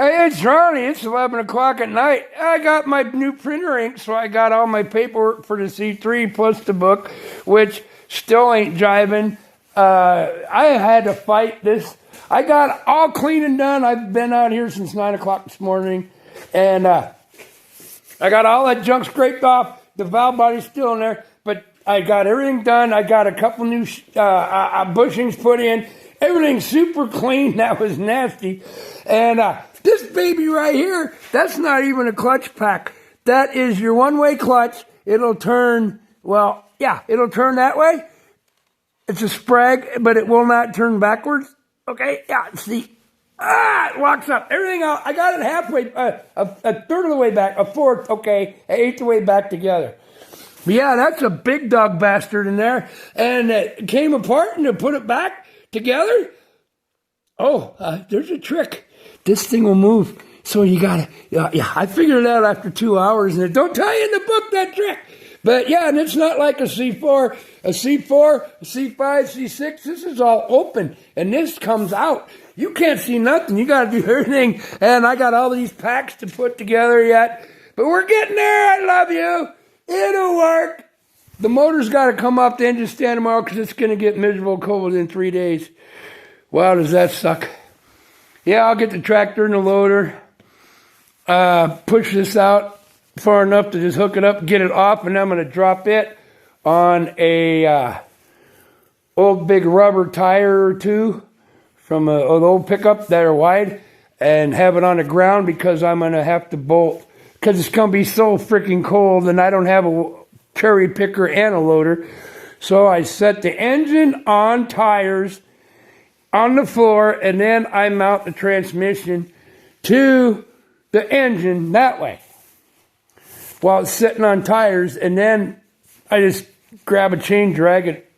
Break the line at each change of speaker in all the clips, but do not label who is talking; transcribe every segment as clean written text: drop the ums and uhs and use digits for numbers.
Hey, it's Ronnie. It's 11 o'clock at night. I got my new printer ink, so I got all my paperwork for the C3 plus the book, which still ain't jiving. I had to fight this. I got all clean and done. I've been out here since 9 o'clock this morning, and I got all that junk scraped off. The valve body's still in there, but I got everything done. I got a couple new bushings put in. Everything's super clean. That was nasty. And this baby right here, that's not even a clutch pack. That is your one-way clutch. It'll turn, well, yeah, it'll turn that way. It's a sprag, but it will not turn backwards. Okay, yeah, see. It locks up. Everything out. I got it halfway, a third of the way back, a fourth, okay, an eighth of the way back together. But yeah, that's a big dog bastard in there. And it came apart, and to put it back together, there's a trick. This thing will move. So you gotta, I figured it out after 2 hours, and it don't tell you in the book that trick. But yeah, and it's not like a C4, a C5, C6. This is all open, and this comes out. You can't see nothing. You gotta do everything. And I got all these packs to put together yet. But we're getting there. I love you. It'll work. The motor's got to come off the engine stand tomorrow because it's going to get miserable cold within 3 days. Wow, does that suck? Yeah, I'll get the tractor and the loader, push this out far enough to just hook it up, get it off, and I'm going to drop it on a old big rubber tire or two from an old pickup that are wide, and have it on the ground because I'm going to have to bolt because it's going to be so freaking cold, and I don't have a cherry picker and a loader. So I set the engine on tires on the floor, and then I mount the transmission to the engine that way while it's sitting on tires, and then I just grab a chain, drag it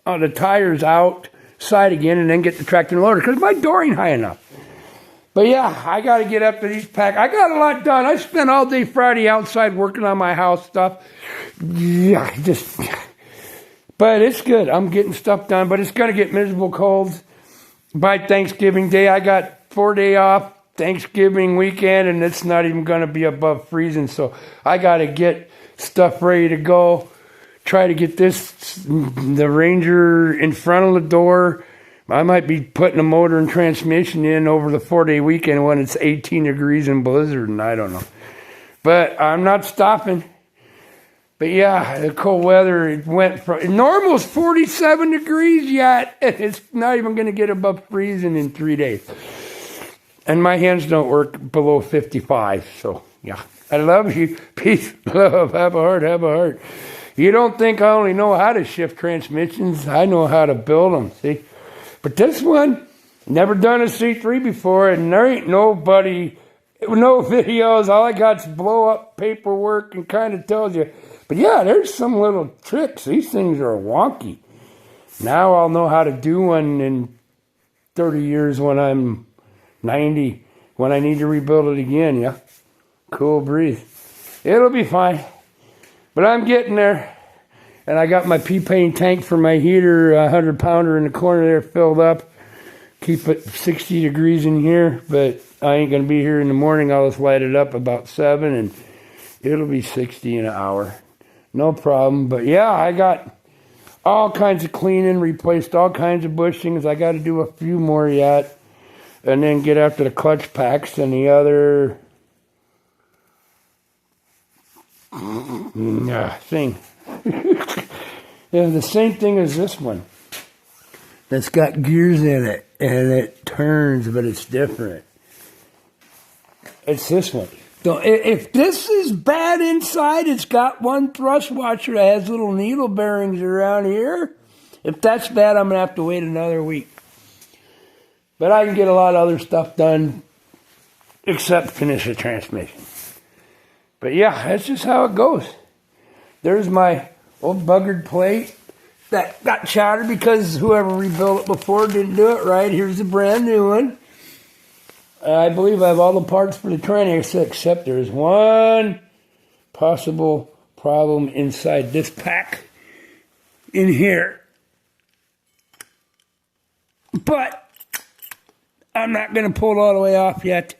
on the tires outside again, and then get the tractor and loader because my door ain't high enough. But yeah, I got to get up to these packs. I got a lot done. I spent all day Friday outside working on my house stuff. Yeah, but it's good. I'm getting stuff done, but it's going to get miserable cold by Thanksgiving Day. I got 4 days off Thanksgiving weekend, and it's not even going to be above freezing. So I got to get stuff ready to go. Try to get the Ranger in front of the door. I might be putting a motor and transmission in over the 4-day weekend when it's 18 degrees and blizzard, and I don't know. But I'm not stopping. But yeah, the cold weather, it went from, normal's 47 degrees yet, and it's not even going to get above freezing in 3 days. And my hands don't work below 55, so yeah. I love you. Peace, love, have a heart, have a heart. You don't think I only know how to shift transmissions. I know how to build them, see? But this one, never done a C3 before, and there ain't nobody, no videos. All I got's blow up paperwork and kind of tells you. But yeah, there's some little tricks. These things are wonky. Now I'll know how to do one in 30 years when I'm 90, when I need to rebuild it again, yeah. Cool breeze. It'll be fine. But I'm getting there. And I got my P-Paint tank for my heater, 100-pounder in the corner there filled up. Keep it 60 degrees in here, but I ain't going to be here in the morning. I'll just light it up about 7, and it'll be 60 in an hour. No problem. But yeah, I got all kinds of cleaning, replaced all kinds of bushings. I got to do a few more yet. And then get after the clutch packs and the other thing. Yeah, the same thing as this one. That's got gears in it, and it turns, but it's different. It's this one. If this is bad inside, it's got one thrust washer that has little needle bearings around here. If that's bad, I'm going to have to wait another week. But I can get a lot of other stuff done except finish the transmission. But yeah, that's just how it goes. There's my old buggered plate that got shattered because whoever rebuilt it before didn't do it right. Here's a brand new one. I believe I have all the parts for the tranny except there's one possible problem inside this pack in here. But I'm not going to pull it all the way off yet.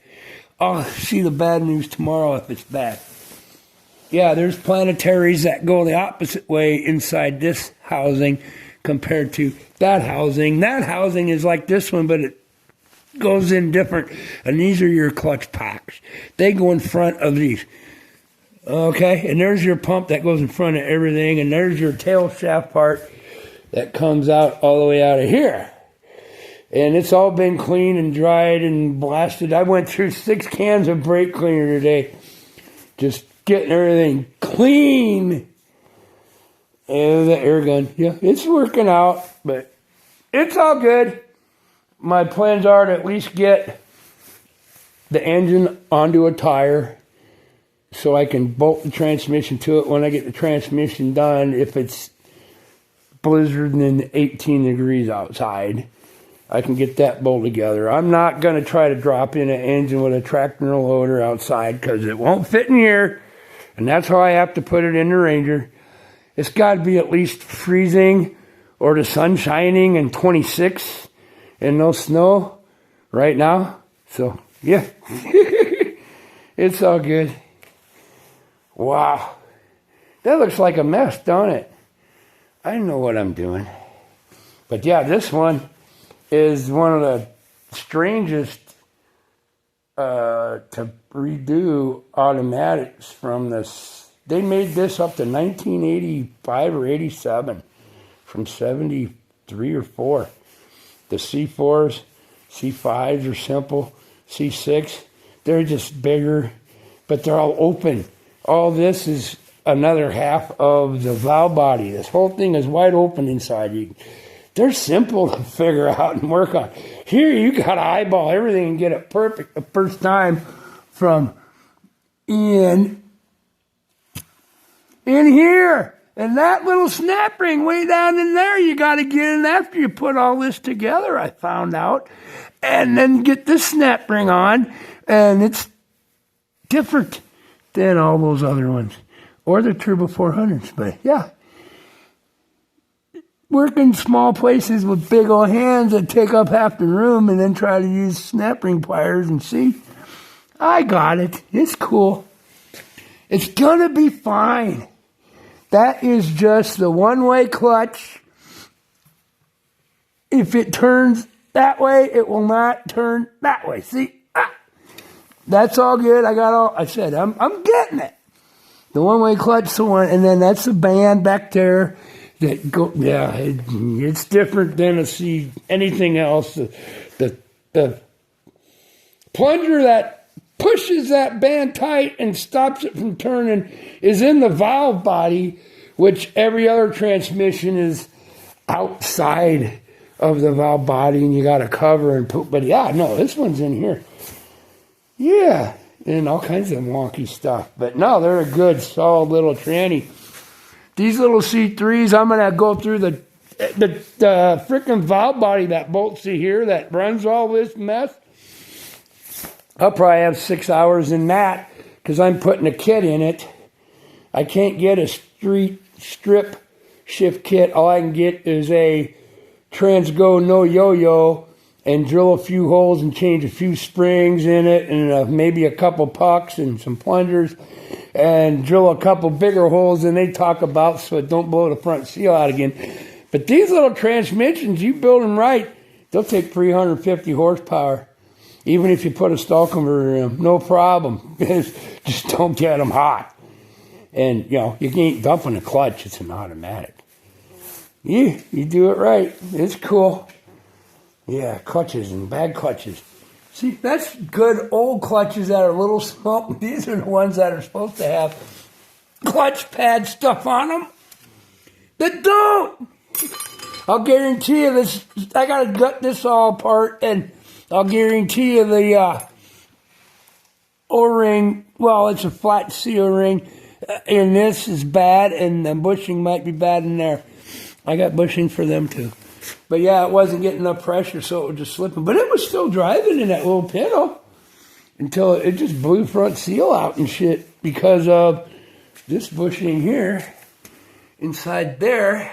I'll see the bad news tomorrow if it's bad. Yeah, there's planetaries that go the opposite way inside this housing compared to that housing. That housing is like this one, but it goes in different. And these are your clutch packs. They go in front of these. Okay, and there's your pump that goes in front of everything, and there's your tail shaft part that comes out all the way out of here. And it's all been cleaned and dried and blasted. I went through 6 cans of brake cleaner today, just getting everything clean. And the air gun, yeah, it's working out, but it's all good. My plans are to at least get the engine onto a tire so I can bolt the transmission to it when I get the transmission done. If it's blizzard and 18 degrees outside, I can get that bolt together. I'm not going to try to drop in an engine with a tractor and a loader outside because it won't fit in here. And that's how I have to put it in the Ranger. It's got to be at least freezing or the sun shining and 26 and no snow right now. So, yeah. It's all good. Wow. That looks like a mess, don't it? I know what I'm doing. But yeah, this one is one of the strangest to redo automatics from this. They made this up to 1985 or 87, from 73 or 4. The C4s, C5s are simple. C6, they're just bigger, but they're all open. All this is another half of the valve body. This whole thing is wide open inside. They're simple to figure out and work on. Here you got to eyeball everything and get it perfect the first time from in here. And that little snap ring way down in there, you got to get in after you put all this together, I found out. And then get this snap ring on, and it's different than all those other ones. Or the Turbo 400s, but yeah. Work in small places with big old hands that take up half the room and then try to use snap ring pliers and see. I got it. It's cool. It's going to be fine. That is just the one-way clutch. If it turns that way, it will not turn that way. See? That's all good. I said, I'm getting it. The one-way clutch, the one, and then that's the band back there. That go, yeah, it's different than anything else. The plunger that pushes that band tight and stops it from turning is in the valve body, which every other transmission is outside of the valve body, and you got to cover and put. But yeah, no, this one's in here. Yeah, and all kinds of wonky stuff. But no, they're a good, solid little tranny. These little C3s, I'm going to go through the freaking valve body that bolts to here that runs all this mess. I'll probably have 6 hours in that because I'm putting a kit in it. I can't get a strip shift kit. All I can get is a Transgo no yo-yo and drill a few holes and change a few springs in it and maybe a couple pucks and some plungers and drill a couple bigger holes than they talk about so it don't blow the front seal out again. But these little transmissions, you build them right, they'll take 350 horsepower. Even if you put a stall converter in them, no problem. Just don't get them hot. And, you know, you ain't dumping a clutch. It's an automatic. Yeah, you do it right. It's cool. Yeah, clutches and bad clutches. See, that's good old clutches that are a little small. These are the ones that are supposed to have clutch pad stuff on them that don't. I'll guarantee you this. I got to gut this all apart, and I'll guarantee you the O-ring, well, it's a flat C O-ring, and this is bad, and the bushing might be bad in there. I got bushing for them too. But yeah, it wasn't getting enough pressure, so it was just slipping. But it was still driving in that little pintle until it just blew front seal out and shit because of this bushing here inside there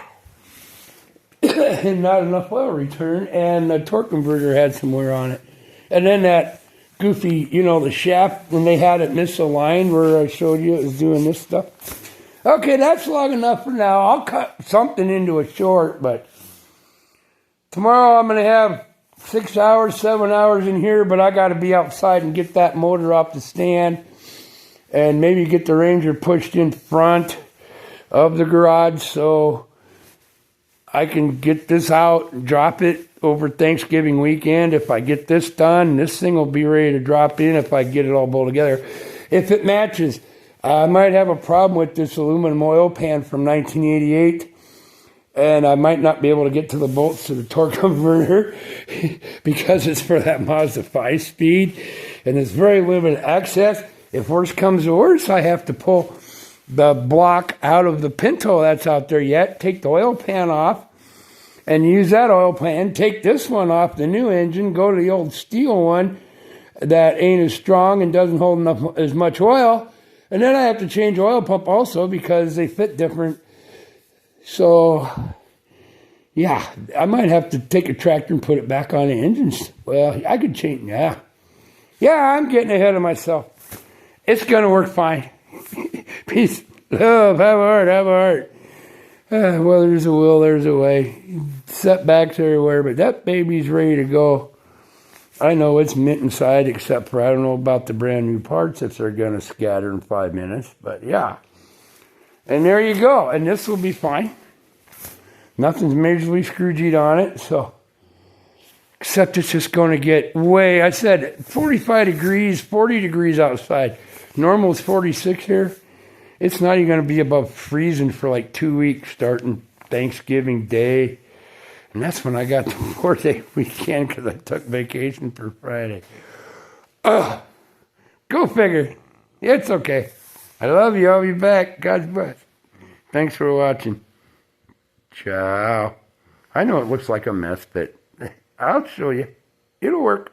and not enough oil return, and the torque converter had some wear on it. And then that goofy, you know, the shaft when they had it misaligned where I showed you it was doing this stuff. Okay, that's long enough for now. I'll cut something into a short, but tomorrow I'm going to have 6 hours, 7 hours in here, but I got to be outside and get that motor off the stand and maybe get the Ranger pushed in front of the garage so I can get this out and drop it over Thanksgiving weekend. If I get this done, this thing will be ready to drop in if I get it all pulled together. If it matches, I might have a problem with this aluminum oil pan from 1988, and I might not be able to get to the bolts to the torque converter because it's for that Mazda 5 speed, and it's very limited access. If worse comes to worse, I have to pull the block out of the Pinto that's out there yet, take the oil pan off, and use that oil pan, take this one off the new engine, go to the old steel one that ain't as strong and doesn't hold enough as much oil, and then I have to change oil pump also because they fit different. So, yeah, I might have to take a tractor and put it back on the engines. Well, I could change, yeah. Yeah, I'm getting ahead of myself. It's going to work fine. Peace, love, have a heart, have a heart. Well, there's a will, there's a way. Setbacks everywhere, but that baby's ready to go. I know it's mint inside, except for I don't know about the brand new parts if they're going to scatter in 5 minutes. But yeah. And there you go. And this will be fine. Nothing's majorly screwed on it, so. Except it's just going to get way, I said 45 degrees, 40 degrees outside. Normal is 46 here. It's not even going to be above freezing for like 2 weeks starting Thanksgiving Day. And that's when I got the 4-day weekend because I took vacation for Friday. Go figure. It's okay. I love you. I'll be back. God bless. Thanks for watching. Ciao. I know it looks like a mess, but I'll show you. It'll work.